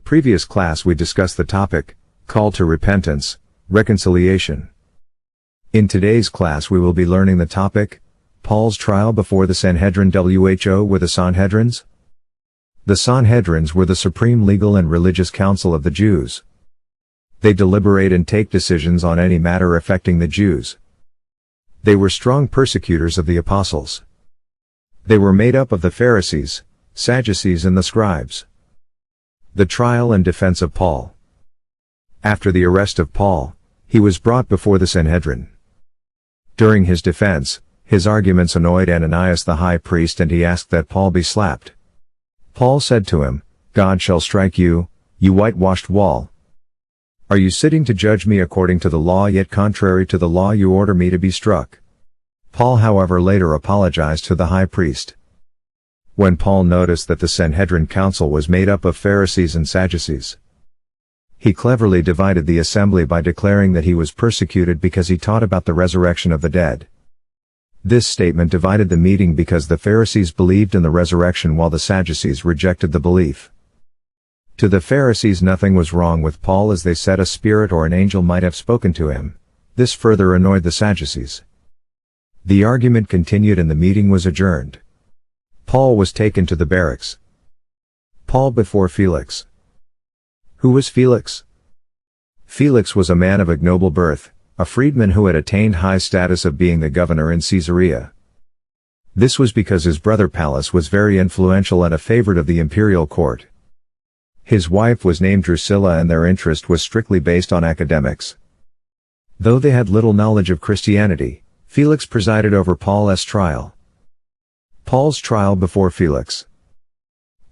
previous class we discussed the topic, call to repentance, reconciliation. In today's class we will be learning the topic, Paul's trial before the Sanhedrin. Who were the Sanhedrins? The Sanhedrins were the supreme legal and religious council of the Jews. They deliberate and take decisions on any matter affecting the Jews. They were strong persecutors of the apostles. They were made up of the Pharisees, Sadducees and the scribes. The trial and defense of Paul. After the arrest of Paul, he was brought before the Sanhedrin. During his defense, his arguments annoyed Ananias the high priest, and he asked that Paul be slapped. Paul said to him, "God shall strike you, you whitewashed wall. Are you sitting to judge me according to the law, yet contrary to the law you order me to be struck?" Paul, however, later apologized to the high priest. When Paul noticed that the Sanhedrin council was made up of Pharisees and Sadducees, he cleverly divided the assembly by declaring that he was persecuted because he taught about the resurrection of the dead. This statement divided the meeting because the Pharisees believed in the resurrection while the Sadducees rejected the belief. To the Pharisees, nothing was wrong with Paul, as they said a spirit or an angel might have spoken to him. This further annoyed the Sadducees. The argument continued and the meeting was adjourned. Paul was taken to the barracks. Paul before Felix. Who was Felix? Felix was a man of ignoble birth, a freedman who had attained high status of being the governor in Caesarea. This was because his brother Pallas was very influential and a favorite of the imperial court. His wife was named Drusilla, and their interest was strictly based on academics. Though they had little knowledge of Christianity, Felix presided over Paul's trial. Paul's trial before Felix.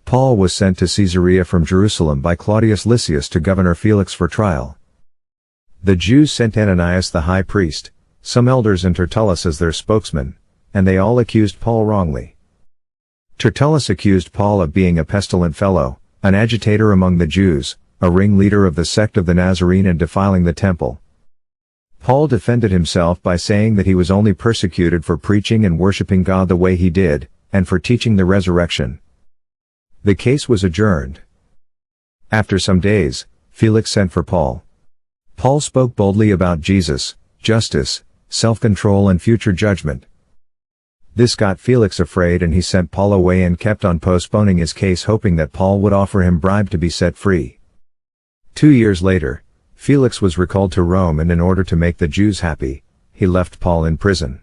Paul was sent to Caesarea from Jerusalem by Claudius Lysias to Governor Felix for trial. The Jews sent Ananias the high priest, some elders and Tertullus as their spokesman, and they all accused Paul wrongly. Tertullus accused Paul of being a pestilent fellow, an agitator among the Jews, a ringleader of the sect of the Nazarene, and defiling the temple. Paul defended himself by saying that he was only persecuted for preaching and worshiping God the way he did, and for teaching the resurrection. The case was adjourned. After some days, Felix sent for Paul. Paul spoke boldly about Jesus, justice, self-control and future judgment. This got Felix afraid, and he sent Paul away and kept on postponing his case, hoping that Paul would offer him bribe to be set free. 2 years later, Felix was recalled to Rome, and in order to make the Jews happy, he left Paul in prison.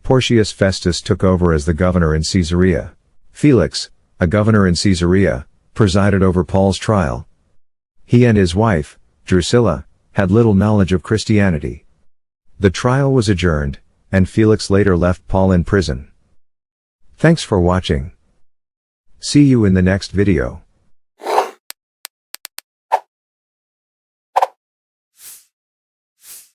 Porcius Festus took over as the governor in Caesarea. Felix, a governor in Caesarea, presided over Paul's trial. He and his wife, Drusilla, had little knowledge of Christianity. The trial was adjourned, and Felix later left Paul in prison. Thanks for watching. See you in the next video.